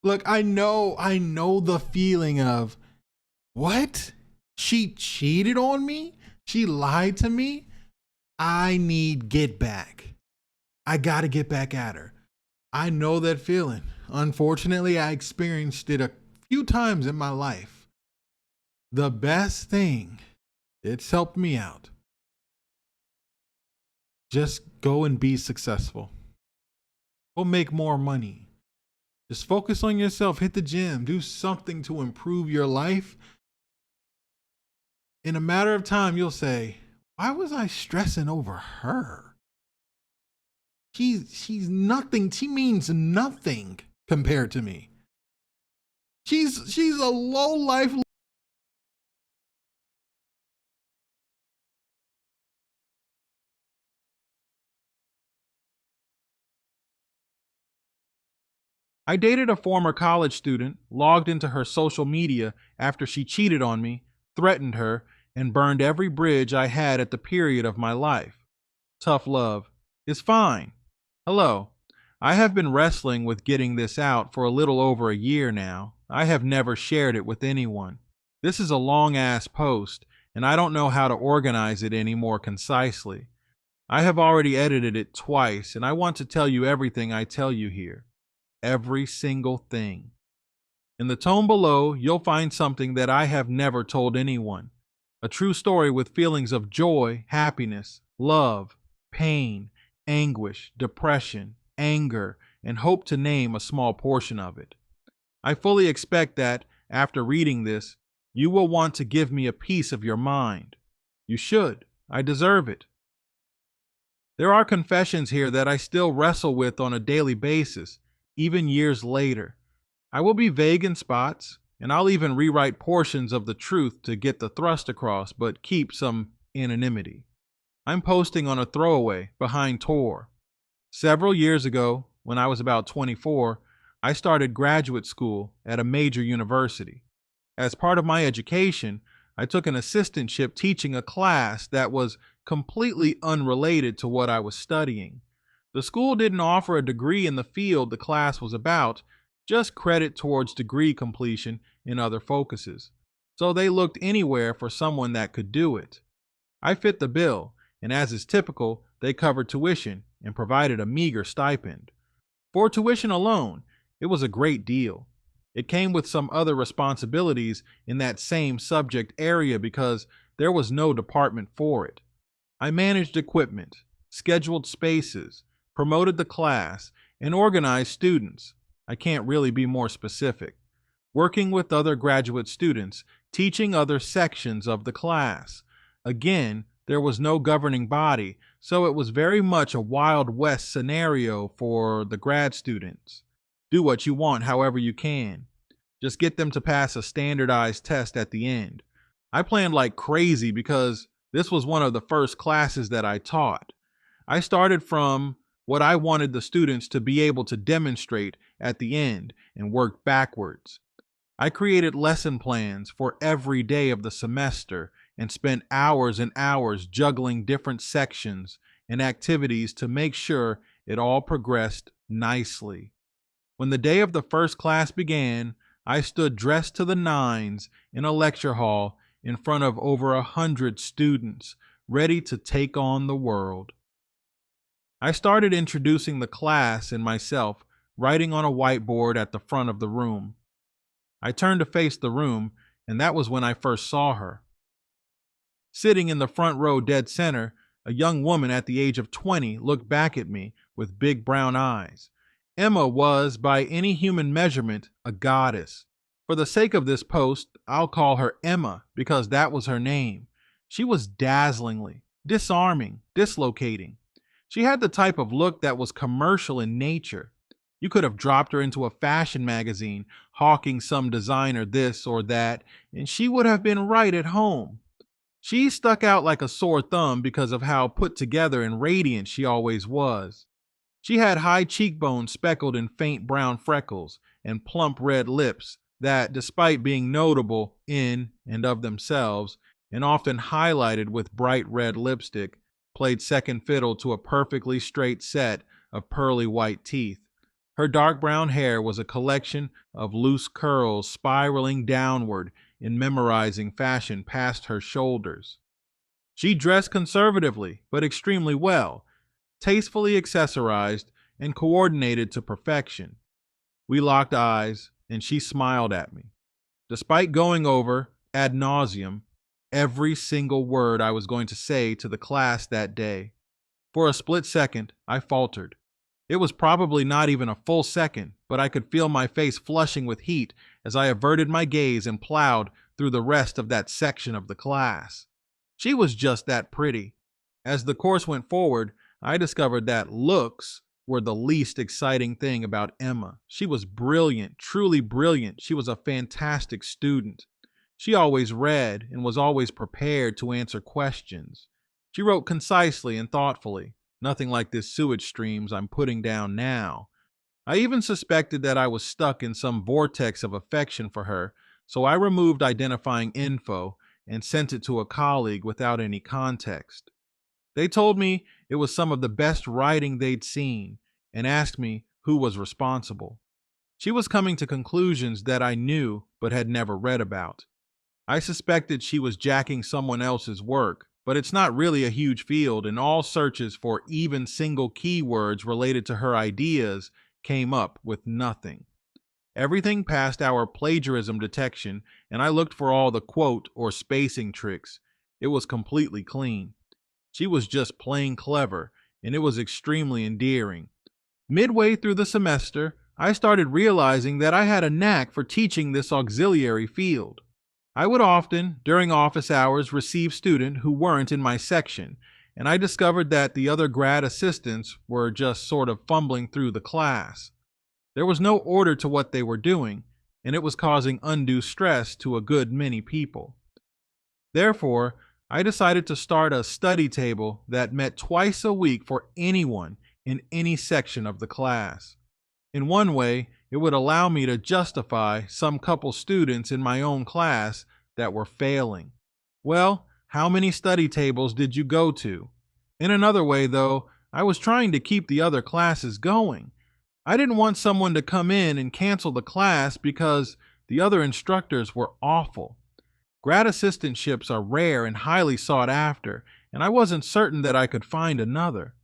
Look, I know the feeling of what? She cheated on me? She lied to me? I need get back. I got to get back at her. I know that feeling. Unfortunately, I experienced it a few times in my life. The best thing, it's helped me out. Just go and be successful. Go make more money. Just focus on yourself, hit the gym, do something to improve your life. In a matter of time, you'll say, why was I stressing over her? She's nothing. She means nothing compared to me. She's a low life. I dated a former college student, logged into her social media after she cheated on me, threatened her, and burned every bridge I had at the period of my life. Tough love. Is fine. Hello. I have been wrestling with getting this out for a little over a year now. I have never shared it with anyone. This is a long ass post, and I don't know how to organize it any more concisely. I have already edited it twice, and I want to tell you everything I tell you here. Every single thing. In the tome below, you'll find something that I have never told anyone. A true story with feelings of joy, happiness, love, pain, anguish, depression, anger, and hope to name a small portion of it. I fully expect that, after reading this, you will want to give me a piece of your mind. You should. I deserve it. There are confessions here that I still wrestle with on a daily basis, even years later. I will be vague in spots, and I'll even rewrite portions of the truth to get the thrust across, but keep some anonymity. I'm posting on a throwaway behind Tor. Several years ago, when I was about 24, I started graduate school at a major university. As part of my education, I took an assistantship teaching a class that was completely unrelated to what I was studying. The school didn't offer a degree in the field the class was about, just credit towards degree completion in other focuses. So they looked anywhere for someone that could do it. I fit the bill, and as is typical, they covered tuition and provided a meager stipend. For tuition alone, it was a great deal. It came with some other responsibilities in that same subject area because there was no department for it. I managed equipment, scheduled spaces, promoted the class, and organized students. I can't really be more specific. Working with other graduate students, teaching other sections of the class. Again, there was no governing body, so it was very much a Wild West scenario for the grad students. Do what you want however you can. Just get them to pass a standardized test at the end. I planned like crazy because this was one of the first classes that I taught. I started from what I wanted the students to be able to demonstrate at the end and worked backwards. I created lesson plans for every day of the semester and spent hours and hours juggling different sections and activities to make sure it all progressed nicely. When the day of the first class began, I stood dressed to the nines in a lecture hall in front of over 100 students, ready to take on the world. I started introducing the class and myself, writing on a whiteboard at the front of the room. I turned to face the room, and that was when I first saw her. Sitting in the front row dead center, a young woman at the age of 20 looked back at me with big brown eyes. Emma was, by any human measurement, a goddess. For the sake of this post, I'll call her Emma because that was her name. She was dazzlingly, disarming, dislocating. She had the type of look that was commercial in nature. You could have dropped her into a fashion magazine, hawking some designer this or that, and she would have been right at home. She stuck out like a sore thumb because of how put together and radiant she always was. She had high cheekbones speckled in faint brown freckles and plump red lips that, despite being notable in and of themselves, and often highlighted with bright red lipstick, played second fiddle to a perfectly straight set of pearly white teeth. Her dark brown hair was a collection of loose curls spiraling downward in memorizing fashion past her shoulders. She dressed conservatively, but extremely well, tastefully accessorized and coordinated to perfection. We locked eyes, and she smiled at me. Despite going over, ad nauseum, every single word I was going to say to the class that day, for a split second, I faltered. It was probably not even a full second, but I could feel my face flushing with heat as I averted my gaze and plowed through the rest of that section of the class. She was just that pretty. As the course went forward, I discovered that looks were the least exciting thing about Emma. She was brilliant, truly brilliant. She was a fantastic student. She always read and was always prepared to answer questions. She wrote concisely and thoughtfully, nothing like this sewage streams I'm putting down now. I even suspected that I was stuck in some vortex of affection for her, so I removed identifying info and sent it to a colleague without any context. They told me it was some of the best writing they'd seen and asked me who was responsible. She was coming to conclusions that I knew but had never read about. I suspected she was jacking someone else's work, but it's not really a huge field, and all searches for even single keywords related to her ideas came up with nothing. Everything passed our plagiarism detection, and I looked for all the quote or spacing tricks. It was completely clean. She was just plain clever, and it was extremely endearing. Midway through the semester, I started realizing that I had a knack for teaching this auxiliary field. I would often, during office hours, receive students who weren't in my section, and I discovered that the other grad assistants were just sort of fumbling through the class. There was no order to what they were doing, and it was causing undue stress to a good many people. Therefore, I decided to start a study table that met twice a week for anyone in any section of the class. In one way, it would allow me to justify some couple students in my own class that were failing. Well, how many study tables did you go to? In another way, though, I was trying to keep the other classes going. I didn't want someone to come in and cancel the class because the other instructors were awful. Grad assistantships are rare and highly sought after, and I wasn't certain that I could find another.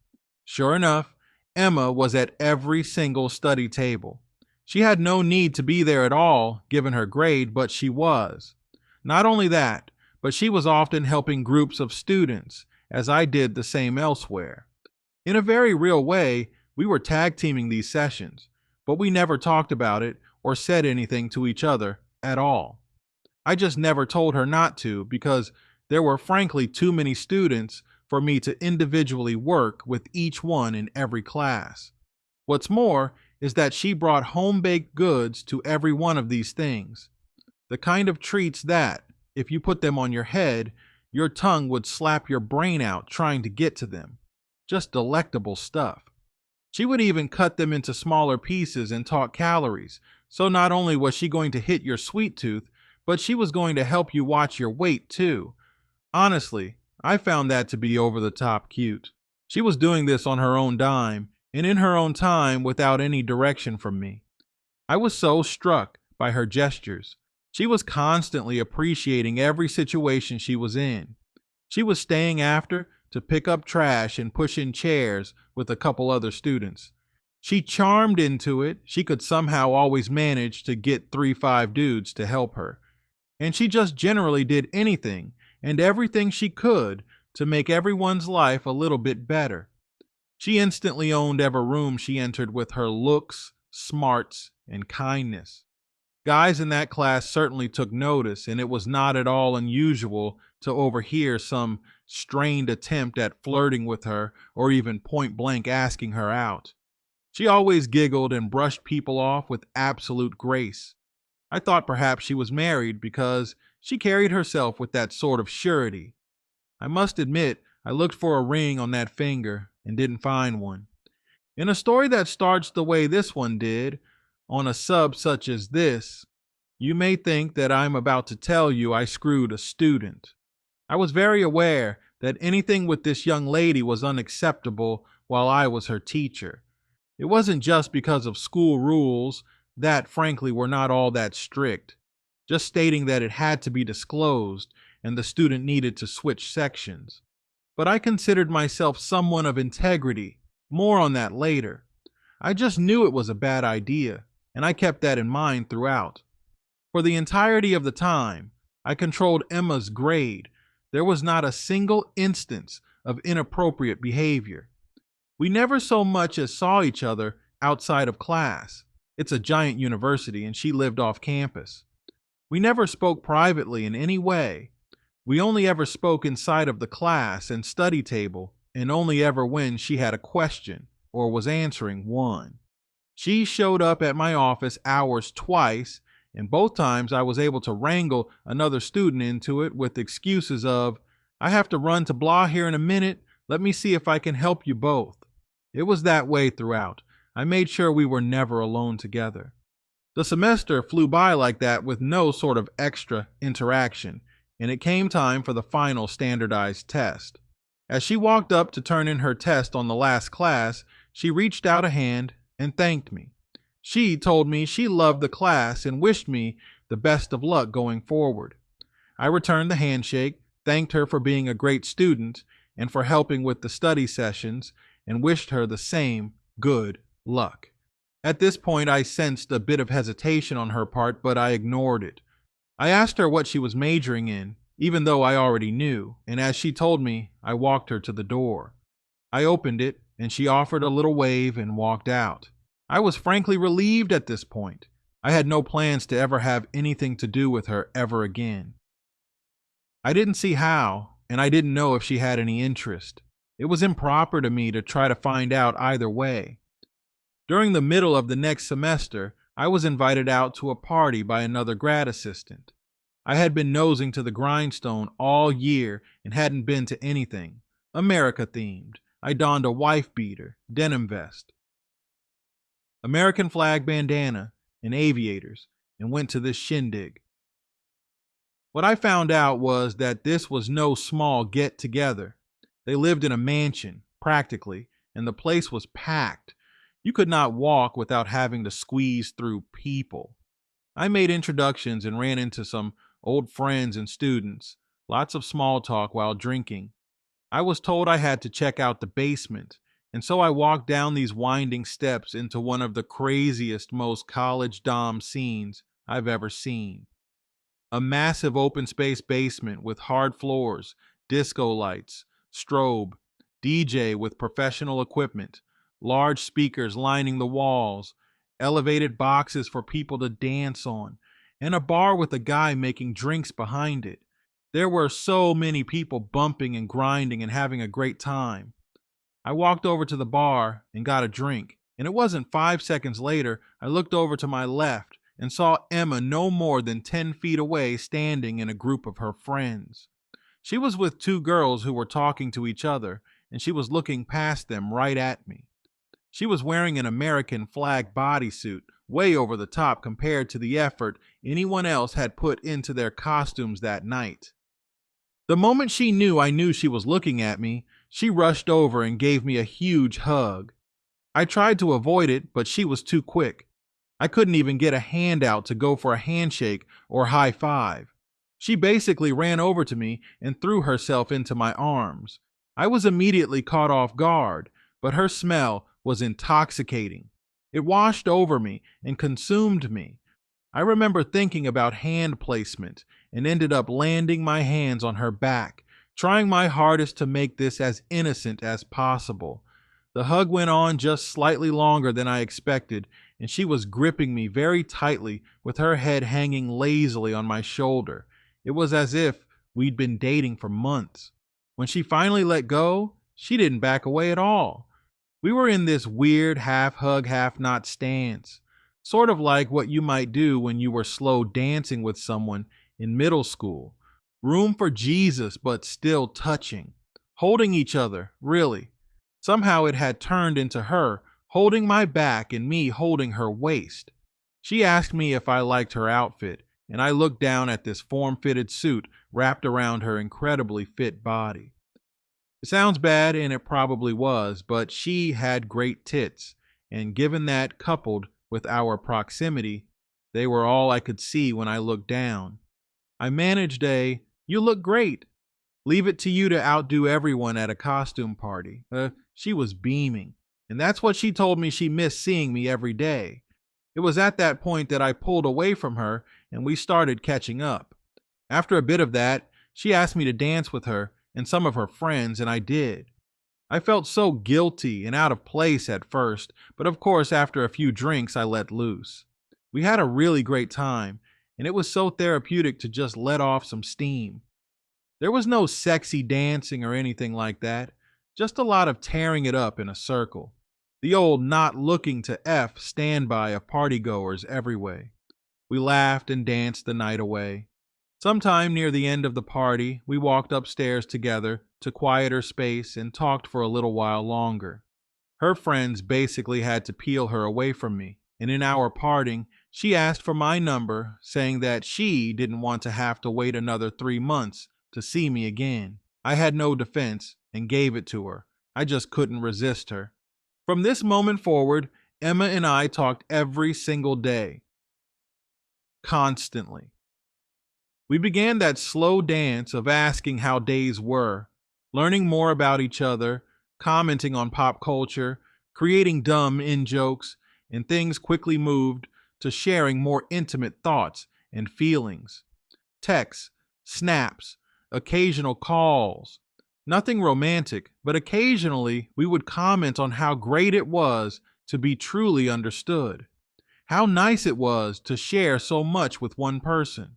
Sure enough, Emma was at every single study table. She had no need to be there at all, given her grade, but she was. Not only that, but she was often helping groups of students, as I did the same elsewhere. In a very real way, we were tag teaming these sessions, but we never talked about it or said anything to each other at all. I just never told her not to because there were frankly too many students for me to individually work with each one in every class. What's more is that she brought home-baked goods to every one of these things. The kind of treats that, if you put them on your head, your tongue would slap your brain out trying to get to them. Just delectable stuff. She would even cut them into smaller pieces and talk calories, so not only was she going to hit your sweet tooth, but she was going to help you watch your weight too. Honestly, I found that to be over the top cute. She was doing this on her own dime and in her own time without any direction from me. I was so struck by her gestures. She was constantly appreciating every situation she was in. She was staying after to pick up trash and push in chairs with a couple other students. She charmed into it. She could somehow always manage to get 3-5 dudes to help her. And she just generally did anything and everything she could to make everyone's life a little bit better. She instantly owned every room she entered with her looks, smarts, and kindness. Guys in that class certainly took notice, and it was not at all unusual to overhear some strained attempt at flirting with her or even point blank asking her out. She always giggled and brushed people off with absolute grace. I thought perhaps she was married because she carried herself with that sort of surety. I must admit, I looked for a ring on that finger and didn't find one. In a story that starts the way this one did, on a sub such as this, you may think that I'm about to tell you I screwed a student. I was very aware that anything with this young lady was unacceptable while I was her teacher. It wasn't just because of school rules that, frankly, were not all that strict, just stating that it had to be disclosed and the student needed to switch sections. But I considered myself someone of integrity. More on that later. I just knew it was a bad idea, and I kept that in mind throughout. For the entirety of the time, I controlled Emma's grade. There was not a single instance of inappropriate behavior. We never so much as saw each other outside of class. It's a giant university, and she lived off campus. We never spoke privately in any way. We only ever spoke inside of the class and study table, and only ever when she had a question or was answering one. She showed up at my office hours twice, and both times I was able to wrangle another student into it with excuses of, I have to run to blah here in a minute, let me see if I can help you both. It was that way throughout. I made sure we were never alone together. The semester flew by like that with no sort of extra interaction, and it came time for the final standardized test. As she walked up to turn in her test on the last class, she reached out a hand and thanked me. She told me she loved the class and wished me the best of luck going forward. I returned the handshake, thanked her for being a great student and for helping with the study sessions, and wished her the same good luck. At this point, I sensed a bit of hesitation on her part, but I ignored it. I asked her what she was majoring in, even though I already knew, and as she told me, I walked her to the door. I opened it, and she offered a little wave and walked out. I was frankly relieved at this point. I had no plans to ever have anything to do with her ever again. I didn't see how, and I didn't know if she had any interest. It was improper to me to try to find out either way. During the middle of the next semester, I was invited out to a party by another grad assistant. I had been nosing to the grindstone all year and hadn't been to anything. America themed. I donned a wife beater, denim vest, American flag bandana, and aviators, and went to this shindig. What I found out was that this was no small get-together. They lived in a mansion, practically, and the place was packed. You could not walk without having to squeeze through people. I made introductions and ran into some old friends and students, lots of small talk while drinking. I was told I had to check out the basement, and so I walked down these winding steps into one of the craziest, most college dom scenes I've ever seen. A massive open space basement with hard floors, disco lights, strobe, DJ with professional equipment, large speakers lining the walls, elevated boxes for people to dance on, and a bar with a guy making drinks behind it. There were so many people bumping and grinding and having a great time. I walked over to the bar and got a drink, and it wasn't 5 seconds later I looked over to my left and saw Emma no more than 10 feet away standing in a group of her friends. She was with two girls who were talking to each other, and she was looking past them right at me. She was wearing an American flag bodysuit, way over the top compared to the effort anyone else had put into their costumes that night. The moment she knew I knew she was looking at me, she rushed over and gave me a huge hug. I tried to avoid it, but she was too quick. I couldn't even get a hand out to go for a handshake or high five. She basically ran over to me and threw herself into my arms. I was immediately caught off guard, but her smell was intoxicating. It washed over me and consumed me. I remember thinking about hand placement and ended up landing my hands on her back, trying my hardest to make this as innocent as possible. The hug went on just slightly longer than I expected, and she was gripping me very tightly with her head hanging lazily on my shoulder. It was as if we'd been dating for months. When she finally let go, she didn't back away at all. We were in this weird half-hug, half-not stance, sort of like what you might do when you were slow dancing with someone in middle school. Room for Jesus, but still touching. Holding each other, really. Somehow it had turned into her holding my back and me holding her waist. She asked me if I liked her outfit, and I looked down at this form-fitted suit wrapped around her incredibly fit body. It sounds bad, and it probably was, but she had great tits, and given that coupled with our proximity, they were all I could see when I looked down. I managed a, "You look great. Leave it to you to outdo everyone at a costume party." She was beaming, and that's what she told me she missed seeing me every day. It was at that point that I pulled away from her and we started catching up. After a bit of that, she asked me to dance with her and some of her friends, and I did. I felt so guilty and out of place at first, but of course, after a few drinks, I let loose. We had a really great time, and it was so therapeutic to just let off some steam. There was no sexy dancing or anything like that, just a lot of tearing it up in a circle. The old not looking to F standby of partygoers every way. We laughed and danced the night away. Sometime near the end of the party, we walked upstairs together to quieter space and talked for a little while longer. Her friends basically had to peel her away from me, and in our parting, she asked for my number, saying that she didn't want to have to wait another 3 months to see me again. I had no defense and gave it to her. I just couldn't resist her. From this moment forward, Emma and I talked every single day. Constantly. We began that slow dance of asking how days were, learning more about each other, commenting on pop culture, creating dumb in-jokes, and things quickly moved to sharing more intimate thoughts and feelings. Texts, snaps, occasional calls. Nothing romantic, but occasionally we would comment on how great it was to be truly understood. How nice it was to share so much with one person.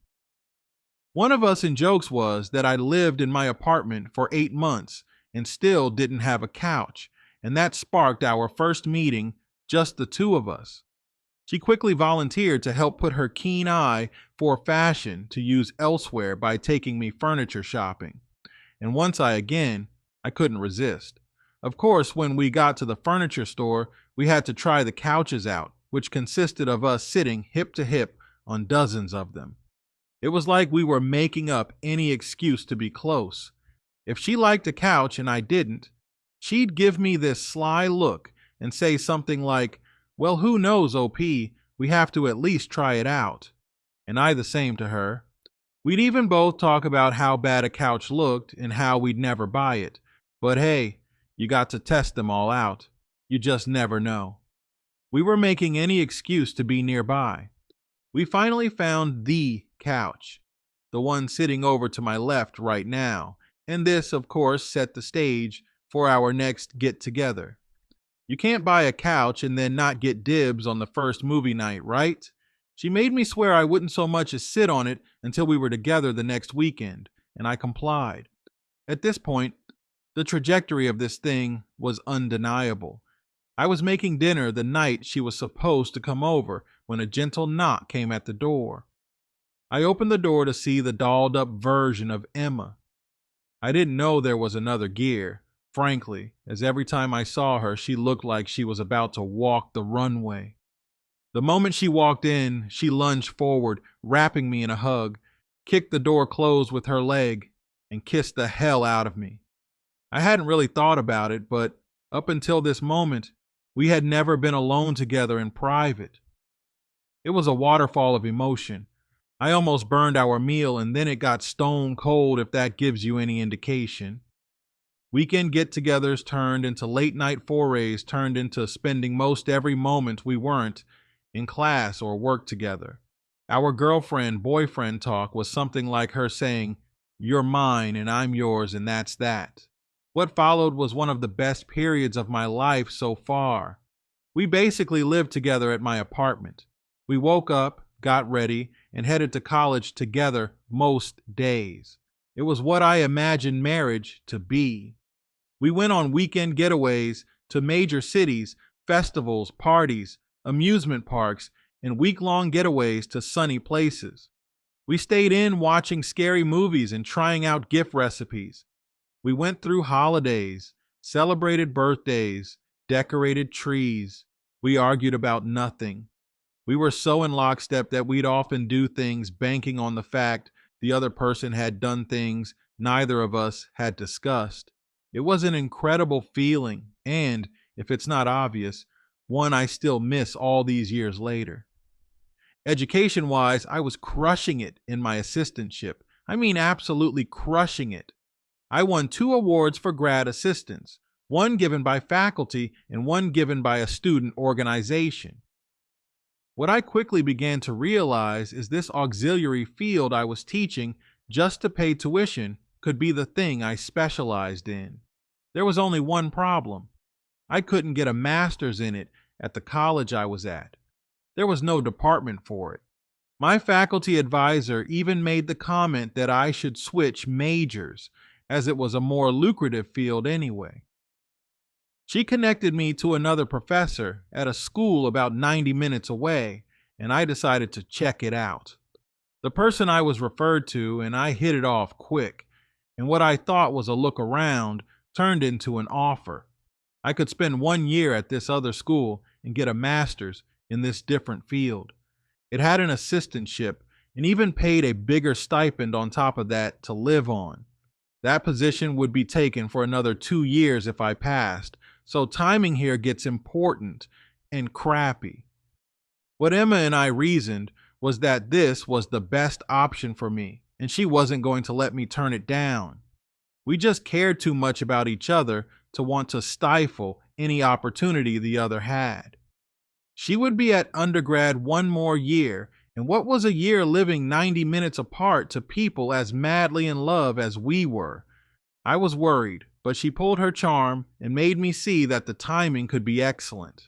One of us in jokes was that I lived in my apartment for 8 months and still didn't have a couch, and that sparked our first meeting, just the two of us. She quickly volunteered to help put her keen eye for fashion to use elsewhere by taking me furniture shopping. And once I couldn't resist. Of course, when we got to the furniture store, we had to try the couches out, which consisted of us sitting hip to hip on dozens of them. It was like we were making up any excuse to be close. If she liked a couch and I didn't, she'd give me this sly look and say something like, "Well, who knows, OP, we have to at least try it out." And I the same to her. We'd even both talk about how bad a couch looked and how we'd never buy it. But hey, you got to test them all out. You just never know. We were making any excuse to be nearby. We finally found the couch, the one sitting over to my left right now, and this, of course, set the stage for our next get-together. You can't buy a couch and then not get dibs on the first movie night, right? She made me swear I wouldn't so much as sit on it until we were together the next weekend, and I complied. At this point, the trajectory of this thing was undeniable. I was making dinner the night she was supposed to come over when a gentle knock came at the door. I opened the door to see the dolled-up version of Emma. I didn't know there was another gear, frankly, as every time I saw her, she looked like she was about to walk the runway. The moment she walked in, she lunged forward, wrapping me in a hug, kicked the door closed with her leg, and kissed the hell out of me. I hadn't really thought about it, but up until this moment, we had never been alone together in private. It was a waterfall of emotion. I almost burned our meal and then it got stone cold, if that gives you any indication. Weekend get-togethers turned into late-night forays, turned into spending most every moment we weren't in class or work together. Our girlfriend-boyfriend talk was something like her saying, "You're mine and I'm yours and that's that." What followed was one of the best periods of my life so far. We basically lived together at my apartment. We woke up, got ready, and headed to college together most days. It was what I imagined marriage to be. We went on weekend getaways to major cities, festivals, parties, amusement parks, and week-long getaways to sunny places. We stayed in watching scary movies and trying out gift recipes. We went through holidays, celebrated birthdays, decorated trees. We argued about nothing. We were so in lockstep that we'd often do things banking on the fact the other person had done things neither of us had discussed. It was an incredible feeling, and, if it's not obvious, one I still miss all these years later. Education wise, I was crushing it in my assistantship. I mean, absolutely crushing it. I won 2 awards for grad assistants, one given by faculty and one given by a student organization. What I quickly began to realize is this auxiliary field I was teaching just to pay tuition could be the thing I specialized in. There was only one problem. I couldn't get a master's in it at the college I was at. There was no department for it. My faculty advisor even made the comment that I should switch majors, as it was a more lucrative field anyway. She connected me to another professor at a school about 90 minutes away, and I decided to check it out. The person I was referred to and I hit it off quick, and what I thought was a look around turned into an offer. I could spend 1 year at this other school and get a master's in this different field. It had an assistantship and even paid a bigger stipend on top of that to live on. That position would be taken for another 2 years if I passed, so timing here gets important and crappy. What Emma and I reasoned was that this was the best option for me, and she wasn't going to let me turn it down. We just cared too much about each other to want to stifle any opportunity the other had. She would be at undergrad 1 more year, and what was a year living 90 minutes apart to people as madly in love as we were? I was worried, but she pulled her charm and made me see that the timing could be excellent.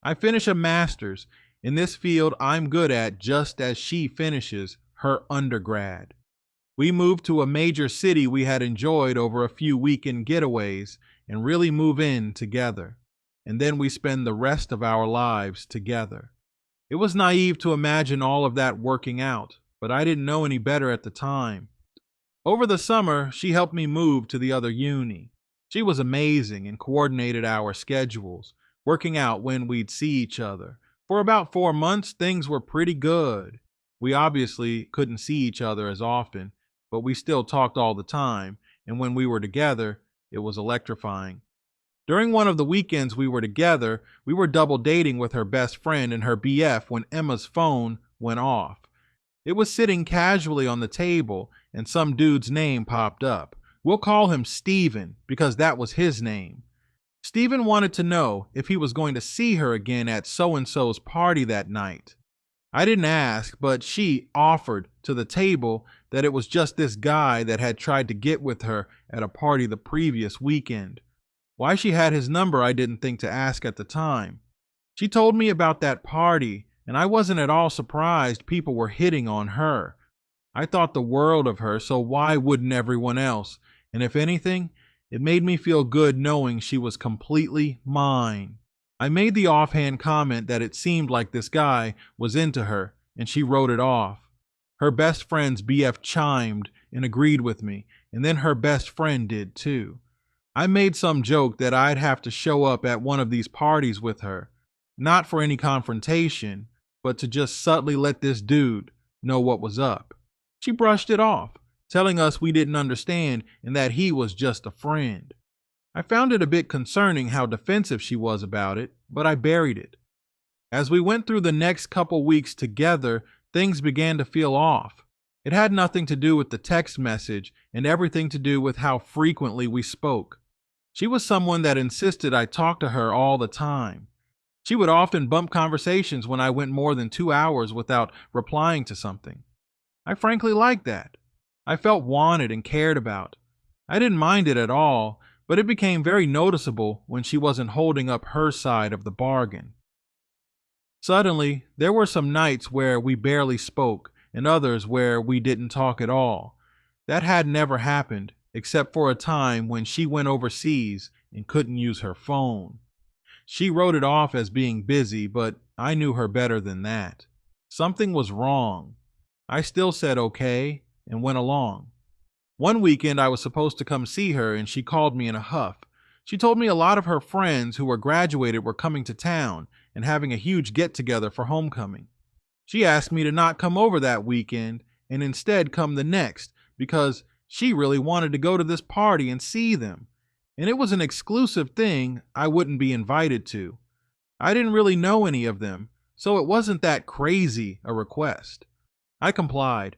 I finish a master's in this field I'm good at just as she finishes her undergrad. We moved to a major city we had enjoyed over a few weekend getaways and really move in together. And then we spend the rest of our lives together. It was naive to imagine all of that working out, but I didn't know any better at the time. Over the summer, she helped me move to the other uni. She was amazing and coordinated our schedules, working out when we'd see each other. For about 4 months, things were pretty good. We obviously couldn't see each other as often, but we still talked all the time, and when we were together, it was electrifying. During one of the weekends we were together, we were double dating with her best friend and her BF when Emma's phone went off. It was sitting casually on the table and some dude's name popped up. We'll call him Steven because that was his name. Steven wanted to know if he was going to see her again at so-and-so's party that night. I didn't ask, but she offered to the table that it was just this guy that had tried to get with her at a party the previous weekend. Why she had his number I didn't think to ask at the time. She told me about that party, and I wasn't at all surprised people were hitting on her. I thought the world of her, so why wouldn't everyone else? And if anything, it made me feel good knowing she was completely mine. I made the offhand comment that it seemed like this guy was into her, and she wrote it off. Her best friend's BF chimed and agreed with me, and then her best friend did too. I made some joke that I'd have to show up at one of these parties with her, not for any confrontation, but to just subtly let this dude know what was up. She brushed it off, telling us we didn't understand and that he was just a friend. I found it a bit concerning how defensive she was about it, but I buried it. As we went through the next couple weeks together, things began to feel off. It had nothing to do with the text message and everything to do with how frequently we spoke. She was someone that insisted I talk to her all the time. She would often bump conversations when I went more than 2 hours without replying to something. I frankly liked that. I felt wanted and cared about. I didn't mind it at all, but it became very noticeable when she wasn't holding up her side of the bargain. Suddenly, there were some nights where we barely spoke and others where we didn't talk at all. That had never happened, except for a time when she went overseas and couldn't use her phone. She wrote it off as being busy, but I knew her better than that. Something was wrong. I still said okay and went along. One weekend I was supposed to come see her and she called me in a huff. She told me a lot of her friends who were graduated were coming to town and having a huge get-together for homecoming. She asked me to not come over that weekend and instead come the next because she really wanted to go to this party and see them, and it was an exclusive thing I wouldn't be invited to. I didn't really know any of them, so it wasn't that crazy a request. I complied.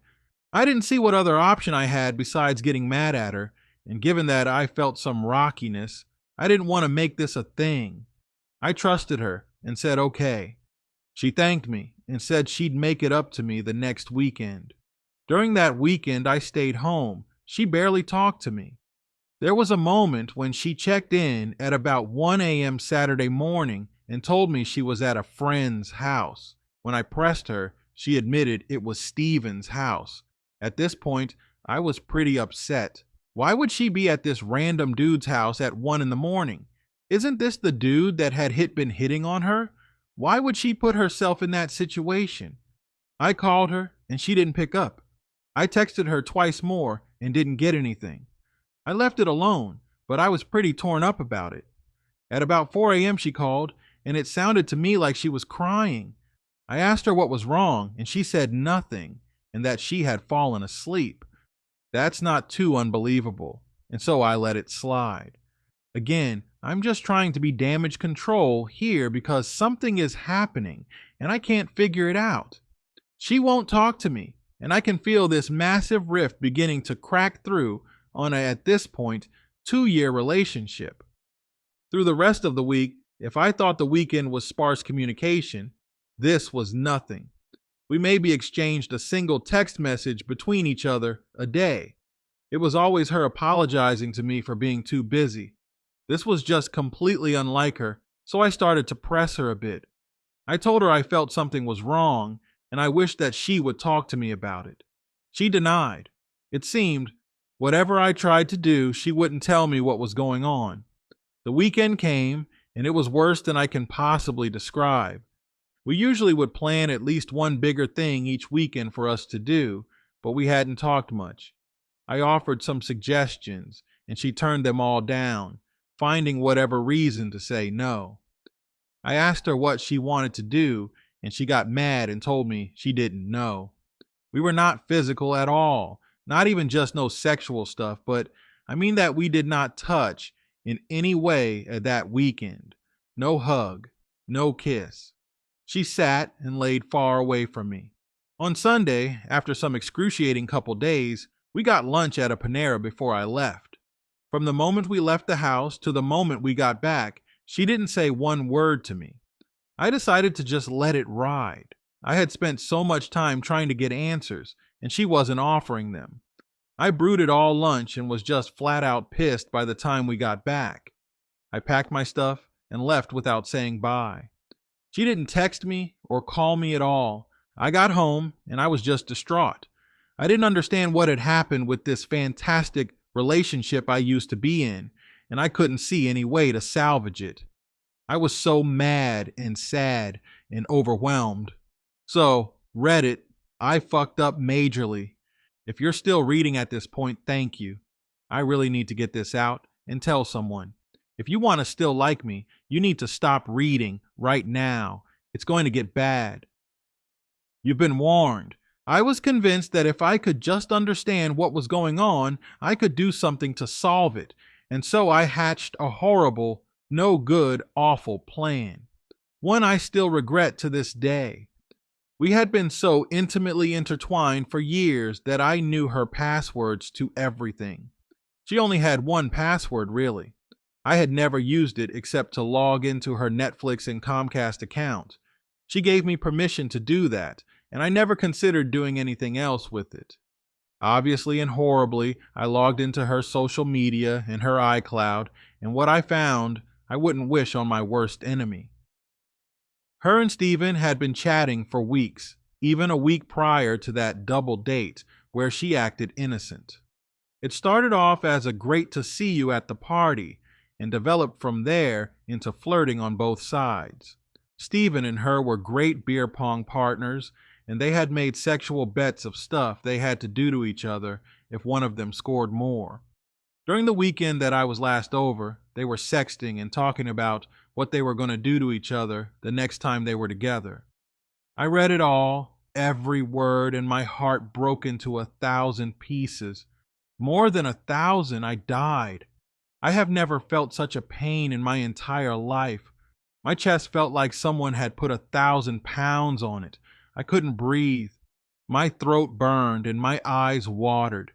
I didn't see what other option I had besides getting mad at her, and given that I felt some rockiness, I didn't want to make this a thing. I trusted her and said okay. She thanked me and said she'd make it up to me the next weekend. During that weekend, I stayed home. She barely talked to me. There was a moment when she checked in at about 1 a.m. Saturday morning and told me she was at a friend's house. When I pressed her, she admitted it was Steven's house. At this point, I was pretty upset. Why would she be at this random dude's house at 1 in the morning? Isn't this the dude that had been hitting on her? Why would she put herself in that situation? I called her and she didn't pick up. I texted her twice more and didn't get anything. I left it alone, but I was pretty torn up about it. At about 4 a.m. she called, and it sounded to me like she was crying. I asked her what was wrong, and she said nothing, and that she had fallen asleep. That's not too unbelievable, and so I let it slide. Again, I'm just trying to be damage control here because something is happening, and I can't figure it out. She won't talk to me, and I can feel this massive rift beginning to crack through on a, at this point, 2-year relationship. Through the rest of the week, if I thought the weekend was sparse communication, this was nothing. We maybe exchanged a single text message between each other a day. It was always her apologizing to me for being too busy. This was just completely unlike her, so I started to press her a bit. I told her I felt something was wrong, and I wished that she would talk to me about it. She denied. It seemed, whatever I tried to do, she wouldn't tell me what was going on. The weekend came, and it was worse than I can possibly describe. We usually would plan at least one bigger thing each weekend for us to do, but we hadn't talked much. I offered some suggestions, and she turned them all down, finding whatever reason to say no. I asked her what she wanted to do, and she got mad and told me she didn't know. We were not physical at all, not even just no sexual stuff, but I mean that we did not touch in any way at that weekend. No hug, no kiss. She sat and laid far away from me. On Sunday, after some excruciating couple days, we got lunch at a Panera before I left. From the moment we left the house to the moment we got back, she didn't say one word to me. I decided to just let it ride. I had spent so much time trying to get answers, and she wasn't offering them. I brooded all lunch and was just flat out pissed by the time we got back. I packed my stuff and left without saying bye. She didn't text me or call me at all. I got home and I was just distraught. I didn't understand what had happened with this fantastic relationship I used to be in, and I couldn't see any way to salvage it. I was so mad and sad and overwhelmed. So, Reddit, I fucked up majorly. If you're still reading at this point, thank you. I really need to get this out and tell someone. If you want to still like me, you need to stop reading right now. It's going to get bad. You've been warned. I was convinced that if I could just understand what was going on, I could do something to solve it. And so I hatched a horrible, no good, awful plan. One I still regret to this day. We had been so intimately intertwined for years that I knew her passwords to everything. She only had one password, really. I had never used it except to log into her Netflix and Comcast account. She gave me permission to do that, and I never considered doing anything else with it. Obviously and horribly, I logged into her social media and her iCloud, and what I found, I wouldn't wish on my worst enemy. Her and Steven had been chatting for weeks, even a week prior to that double date where she acted innocent. It started off as a great to see you at the party and developed from there into flirting on both sides. Steven and her were great beer pong partners, and they had made sexual bets of stuff they had to do to each other if one of them scored more. During the weekend that I was last over, they were sexting and talking about what they were going to do to each other the next time they were together. I read it all, every word, and my heart broke into 1,000 pieces. More than 1,000, I died. I have never felt such a pain in my entire life. My chest felt like someone had put 1,000 pounds on it. I couldn't breathe. My throat burned and my eyes watered.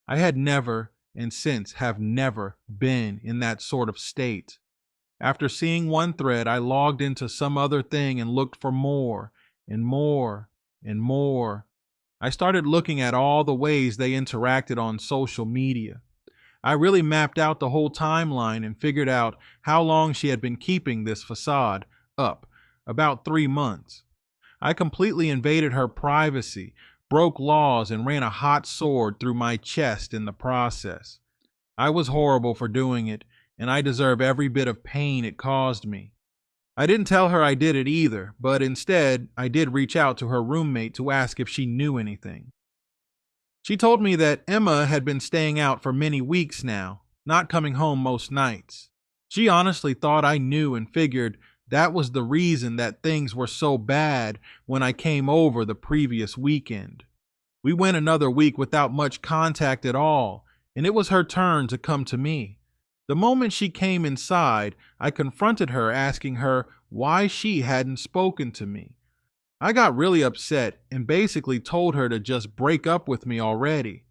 I had never, and since have never, been in that sort of state. After seeing one thread, I logged into some other thing and looked for more and more and more. I started looking at all the ways they interacted on social media. I really mapped out the whole timeline and figured out how long she had been keeping this facade up, about 3 months. I completely invaded her privacy, broke laws, and ran a hot sword through my chest in the process. I was horrible for doing it, and I deserve every bit of pain it caused me. I didn't tell her I did it either, but instead, I did reach out to her roommate to ask if she knew anything. She told me that Emma had been staying out for many weeks now, not coming home most nights. She honestly thought I knew and figured that was the reason that things were so bad when I came over the previous weekend. We went another week without much contact at all, and it was her turn to come to me. The moment she came inside, I confronted her, asking her why she hadn't spoken to me. I got really upset and basically told her to just break up with me already.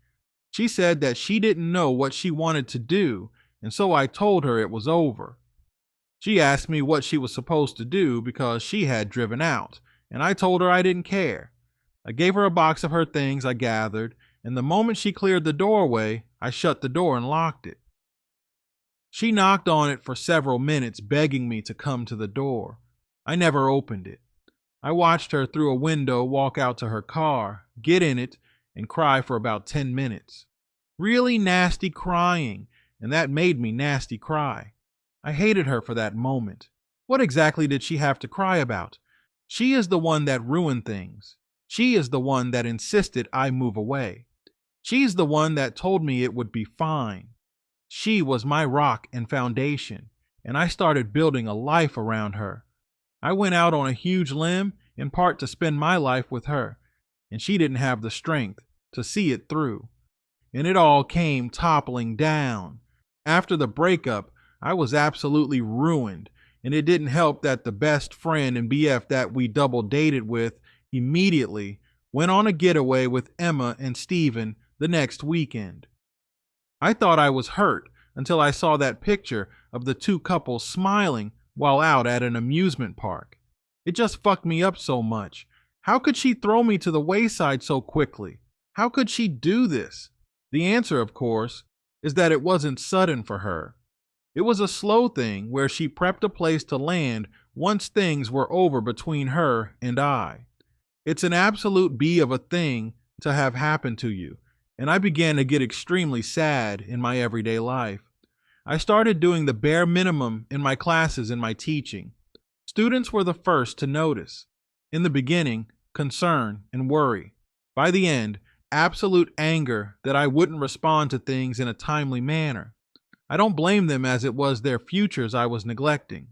She said that she didn't know what she wanted to do, and so I told her it was over. She asked me what she was supposed to do because she had driven out, and I told her I didn't care. I gave her a box of her things I gathered, and the moment she cleared the doorway, I shut the door and locked it. She knocked on it for several minutes, begging me to come to the door. I never opened it. I watched her through a window walk out to her car, get in it, and cry for about 10 minutes. Really nasty crying, and that made me nasty cry. I hated her for that moment. What exactly did she have to cry about? She is the one that ruined things. She is the one that insisted I move away. She's the one that told me it would be fine. She was my rock and foundation, and I started building a life around her. I went out on a huge limb, in part to spend my life with her, and she didn't have the strength to see it through. And it all came toppling down. After the breakup, I was absolutely ruined, and it didn't help that the best friend and BF that we double dated with immediately went on a getaway with Emma and Steven the next weekend. I thought I was hurt until I saw that picture of the two couples smiling while out at an amusement park. It just fucked me up so much. How could she throw me to the wayside so quickly? How could she do this? The answer, of course, is that it wasn't sudden for her. It was a slow thing where she prepped a place to land once things were over between her and I. It's an absolute B of a thing to have happen to you, and I began to get extremely sad in my everyday life. I started doing the bare minimum in my classes and my teaching. Students were the first to notice. In the beginning, concern and worry. By the end, absolute anger that I wouldn't respond to things in a timely manner. I don't blame them, as it was their futures I was neglecting.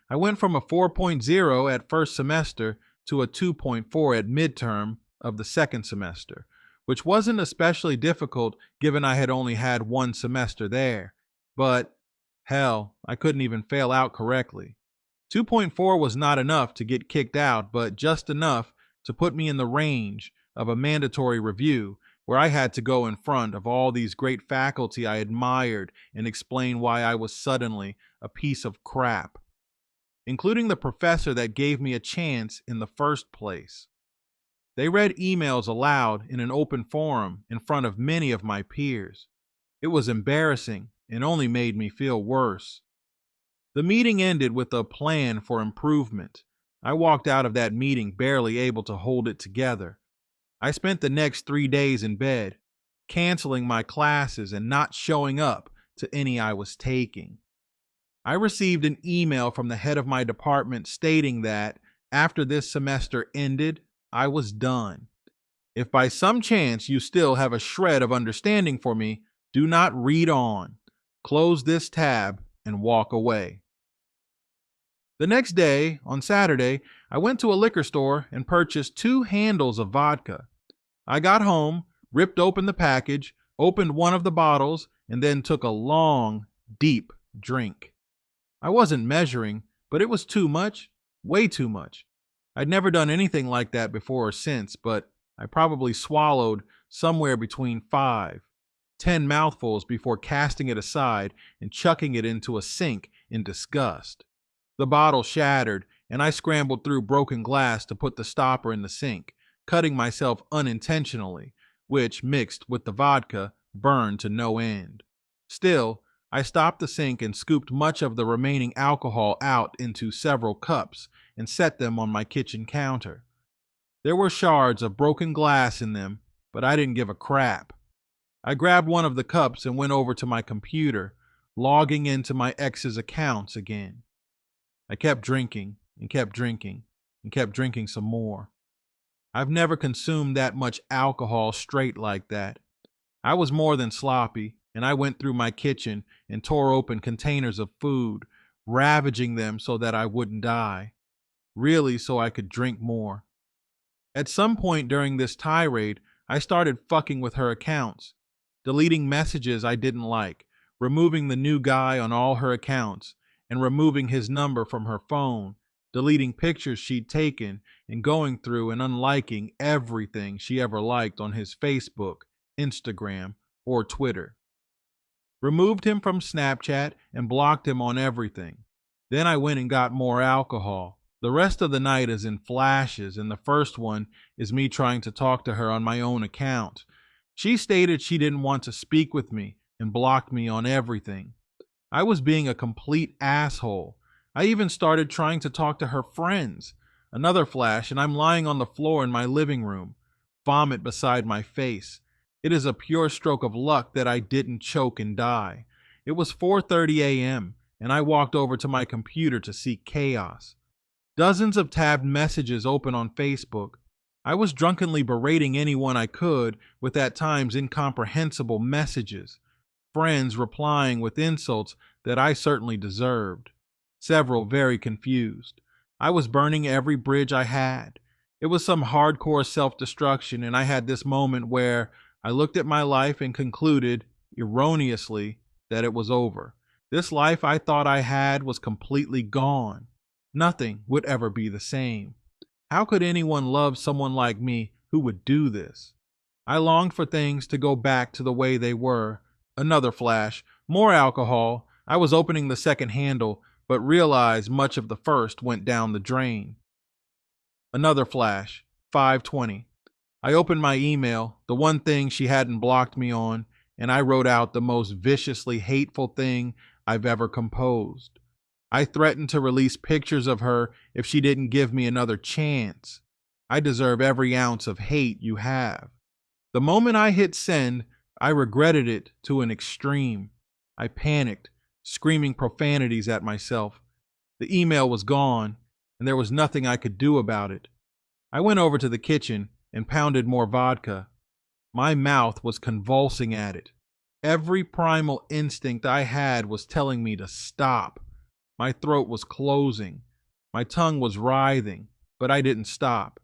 I went from a 4.0 at first semester to a 2.4 at midterm of the second semester, which wasn't especially difficult given I had only had one semester there. But, hell, I couldn't even fail out correctly. 2.4 was not enough to get kicked out, but just enough to put me in the range of a mandatory review where I had to go in front of all these great faculty I admired and explain why I was suddenly a piece of crap, including the professor that gave me a chance in the first place. They read emails aloud in an open forum in front of many of my peers. It was embarrassing and only made me feel worse. The meeting ended with a plan for improvement. I walked out of that meeting barely able to hold it together. I spent the next 3 days in bed, canceling my classes and not showing up to any I was taking. I received an email from the head of my department stating that after this semester ended, I was done. If by some chance you still have a shred of understanding for me, do not read on. Close this tab and walk away. The next day, on Saturday, I went to a liquor store and purchased 2 handles of vodka. I got home, ripped open the package, opened one of the bottles, and then took a long, deep drink. I wasn't measuring, But it was too much, way too much. I'd never done anything like that before or since, but I probably swallowed somewhere between 5, 10 mouthfuls before casting it aside and chucking it into a sink in disgust. The bottle shattered, and I scrambled through broken glass to put the stopper in the sink, cutting myself unintentionally, which, mixed with the vodka, burned to no end. Still, I stopped the sink and scooped much of the remaining alcohol out into several cups and set them on my kitchen counter. There were shards of broken glass in them, but I didn't give a crap. I grabbed one of the cups and went over to my computer, logging into my ex's accounts again. I kept drinking and kept drinking and kept drinking some more. I've never consumed that much alcohol straight like that. I was more than sloppy, and I went through my kitchen and tore open containers of food, ravaging them so that I wouldn't die. Really, so I could drink more. At some point during this tirade, I started fucking with her accounts, deleting messages I didn't like, removing the new guy on all her accounts, and removing his number from her phone, deleting pictures she'd taken, and going through and unliking everything she ever liked on his Facebook, Instagram, or Twitter. Removed him from Snapchat and blocked him on everything. Then I went and got more alcohol. The rest of the night is in flashes, and the first one is me trying to talk to her on my own account. She stated she didn't want to speak with me and blocked me on everything. I was being a complete asshole. I even started trying to talk to her friends. Another flash, and I'm lying on the floor in my living room, vomit beside my face. It is a pure stroke of luck that I didn't choke and die. It was 4:30 a.m., and I walked over to my computer to seek chaos. Dozens of tabbed messages open on Facebook. I was drunkenly berating anyone I could with at times incomprehensible messages. Friends replying with insults that I certainly deserved. Several very confused. I was burning every bridge I had. It was some hardcore self-destruction, and I had this moment where I looked at my life and concluded, erroneously, that it was over. This life I thought I had was completely gone. Nothing would ever be the same. How could anyone love someone like me who would do this? I longed for things to go back to the way they were. Another flash, more alcohol. I was opening the second handle, but realized much of the first went down the drain. Another flash, 5:20. I opened my email, the one thing she hadn't blocked me on, and I wrote out the most viciously hateful thing I've ever composed. I threatened to release pictures of her if she didn't give me another chance. I deserve every ounce of hate you have. The moment I hit send, I regretted it to an extreme. I panicked, screaming profanities at myself. The email was gone, and there was nothing I could do about it. I went over to the kitchen and pounded more vodka. My mouth was convulsing at it. Every primal instinct I had was telling me to stop. My throat was closing. My tongue was writhing, but I didn't stop.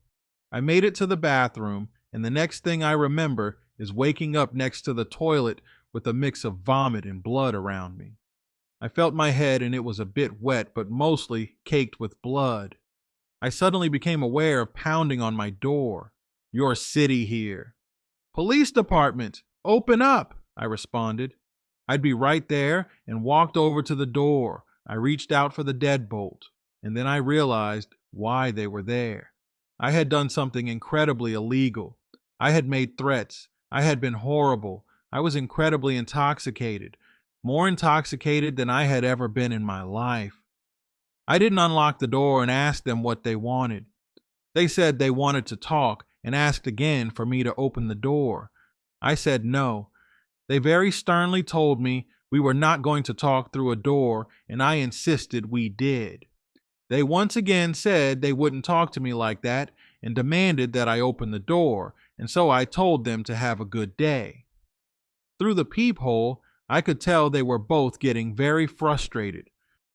I made it to the bathroom, and the next thing I remember is waking up next to the toilet with a mix of vomit and blood around me. I felt my head, and it was a bit wet, but mostly caked with blood. I suddenly became aware of pounding on my door. "Your city here." "Police department, open up," I responded. I'd be right there and walked over to the door. I reached out for the deadbolt, and then I realized why they were there. I had done something incredibly illegal. I had made threats. I had been horrible. I was incredibly intoxicated, more intoxicated than I had ever been in my life. I didn't unlock the door and ask them what they wanted. They said they wanted to talk and asked again for me to open the door. I said no. They very sternly told me we were not going to talk through a door, and I insisted we did. They once again said they wouldn't talk to me like that and demanded that I open the door, and so I told them to have a good day. Through the peephole, I could tell they were both getting very frustrated.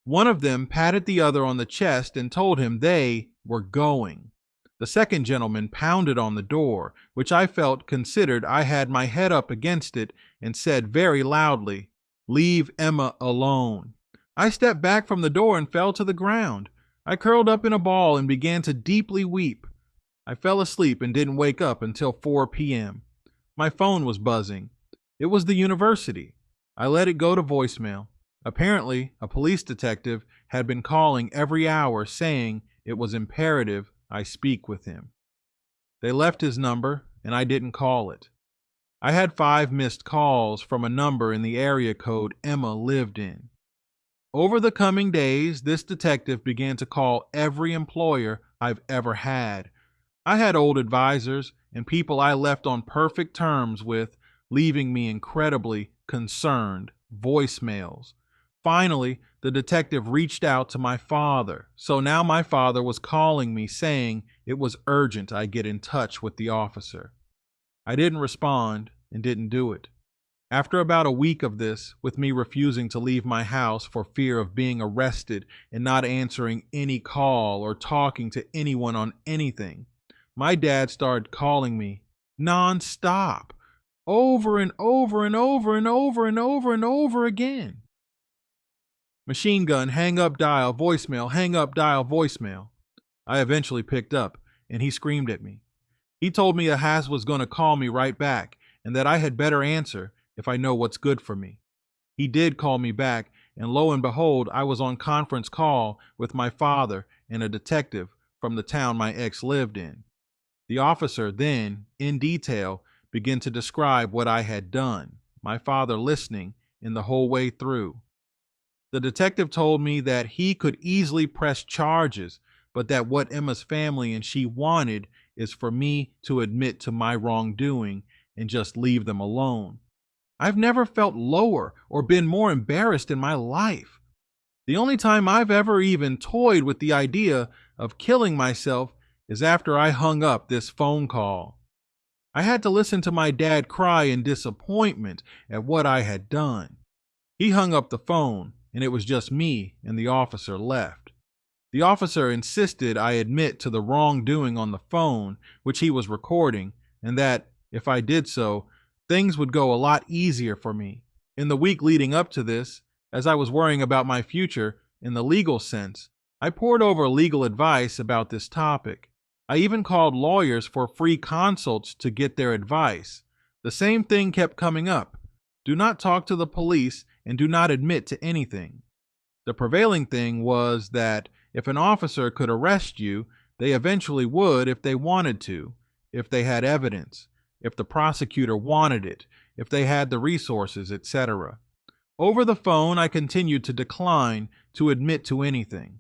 One of them patted the other on the chest and told him they were going. The second gentleman pounded on the door, which I felt considered I had my head up against it, and said very loudly, "Leave Emma alone." I stepped back from the door and fell to the ground. I curled up in a ball and began to deeply weep. I fell asleep and didn't wake up until 4 p.m. My phone was buzzing. It was the university. I let it go to voicemail. Apparently, a police detective had been calling every hour saying it was imperative I speak with him. They left his number, and I didn't call it. I had 5 missed calls from a number in the area code Emma lived in. Over the coming days, this detective began to call every employer I've ever had. I had old advisors and people I left on perfect terms with, leaving me incredibly concerned voicemails. Finally, the detective reached out to my father, so now my father was calling me saying it was urgent I get in touch with the officer. I didn't respond and didn't do it. After about a week of this, with me refusing to leave my house for fear of being arrested and not answering any call or talking to anyone on anything, my dad started calling me non-stop, over and over and over and over and over and over again. Machine gun, hang up, dial, voicemail, hang up, dial, voicemail. I eventually picked up, and he screamed at me. He told me Ahaz was going to call me right back, and that I had better answer if I know what's good for me. He did call me back, and lo and behold, I was on conference call with my father and a detective from the town my ex lived in. The officer then, in detail, began to describe what I had done, my father listening in the whole way through. The detective told me that he could easily press charges, but that what Emma's family and she wanted is for me to admit to my wrongdoing and just leave them alone. I've never felt lower or been more embarrassed in my life. The only time I've ever even toyed with the idea of killing myself is after I hung up this phone call. I had to listen to my dad cry in disappointment at what I had done. He hung up the phone, and it was just me and the officer left. The officer insisted I admit to the wrongdoing on the phone, which he was recording, and that, if I did so, things would go a lot easier for me. In the week leading up to this, as I was worrying about my future in the legal sense, I pored over legal advice about this topic. I even called lawyers for free consults to get their advice. The same thing kept coming up. Do not talk to the police and do not admit to anything. The prevailing thing was that if an officer could arrest you, they eventually would if they wanted to, if they had evidence, if the prosecutor wanted it, if they had the resources, etc. Over the phone, I continued to decline to admit to anything.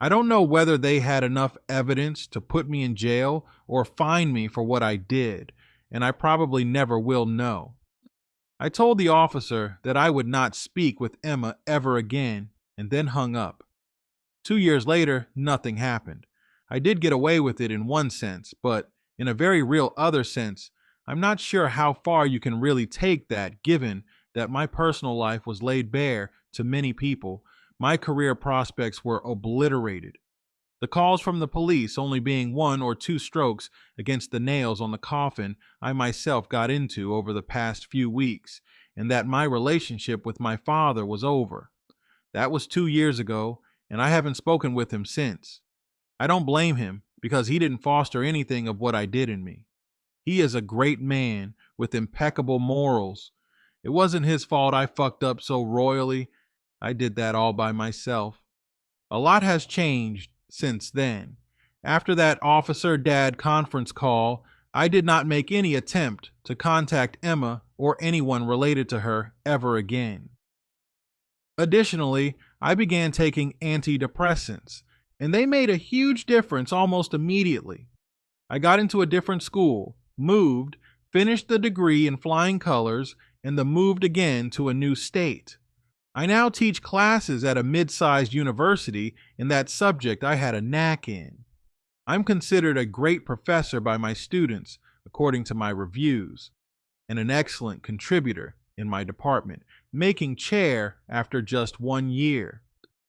I don't know whether they had enough evidence to put me in jail or fine me for what I did, and I probably never will know. I told the officer that I would not speak with Emma ever again, and then hung up. 2 years later, nothing happened. I did get away with it in one sense, but in a very real other sense, I'm not sure how far you can really take that, given that my personal life was laid bare to many people. My career prospects were obliterated. The calls from the police only being 1 or 2 strokes against the nails on the coffin I myself got into over the past few weeks, and that my relationship with my father was over. That was 2 years ago, and I haven't spoken with him since. I don't blame him, because he didn't foster anything of what I did in me. He is a great man with impeccable morals. It wasn't his fault I fucked up so royally. I did that all by myself. A lot has changed since then. After that officer dad conference call, I did not make any attempt to contact Emma or anyone related to her ever again. Additionally, I began taking antidepressants, and they made a huge difference almost immediately. I got into a different school, moved, finished the degree in flying colors, and then moved again to a new state. I now teach classes at a mid-sized university in that subject I had a knack in. I'm considered a great professor by my students, according to my reviews, and an excellent contributor in my department, making chair after just 1 year.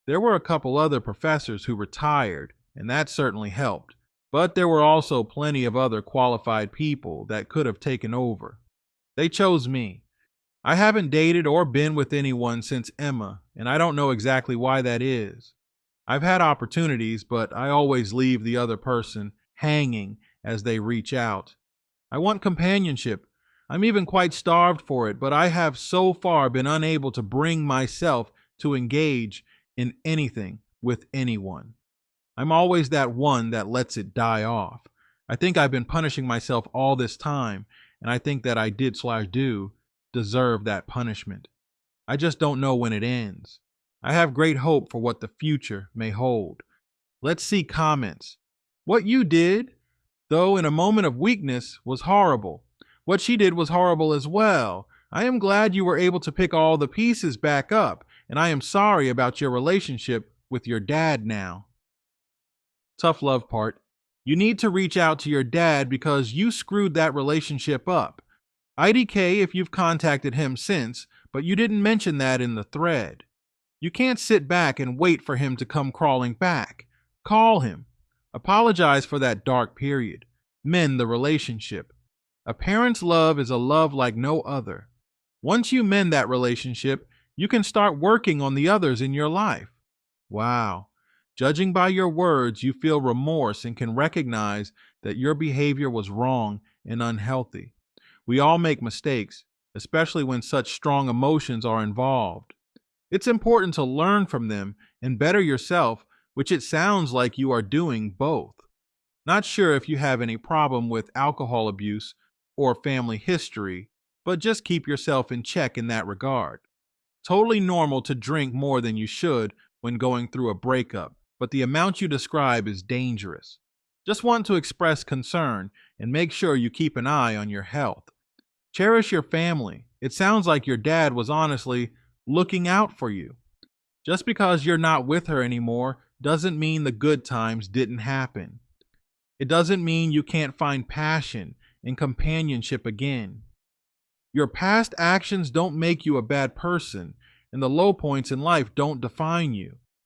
There were a couple other professors who retired, and that certainly helped, but there were also plenty of other qualified people that could have taken over. They chose me. I haven't dated or been with anyone since Emma, and I don't know exactly why that is. I've had opportunities, but I always leave the other person hanging as they reach out. I want companionship. I'm even quite starved for it, but I have so far been unable to bring myself to engage in anything with anyone. I'm always that one that lets it die off. I think I've been punishing myself all this time, and I think that I did/do deserve that punishment. I just don't know when it ends. I have great hope for what the future may hold. Let's see comments. What you did, though in a moment of weakness, was horrible. What she did was horrible as well. I am glad you were able to pick all the pieces back up, and I am sorry about your relationship with your dad now. Tough love part. You need to reach out to your dad because you screwed that relationship up. IDK if you've contacted him since, but you didn't mention that in the thread. You can't sit back and wait for him to come crawling back. Call him. Apologize for that dark period. Mend the relationship. A parent's love is a love like no other. Once you mend that relationship, you can start working on the others in your life. Wow. Judging by your words, you feel remorse and can recognize that your behavior was wrong and unhealthy. We all make mistakes, especially when such strong emotions are involved. It's important to learn from them and better yourself, which it sounds like you are doing both. Not sure if you have any problem with alcohol abuse or family history, but just keep yourself in check in that regard. Totally normal to drink more than you should when going through a breakup, but the amount you describe is dangerous. Just want to express concern and make sure you keep an eye on your health. Cherish your family. It sounds like your dad was honestly looking out for you. Just because you're not with her anymore doesn't mean the good times didn't happen. It doesn't mean you can't find passion and companionship again. Your past actions don't make you a bad person, and the low points in life don't define you.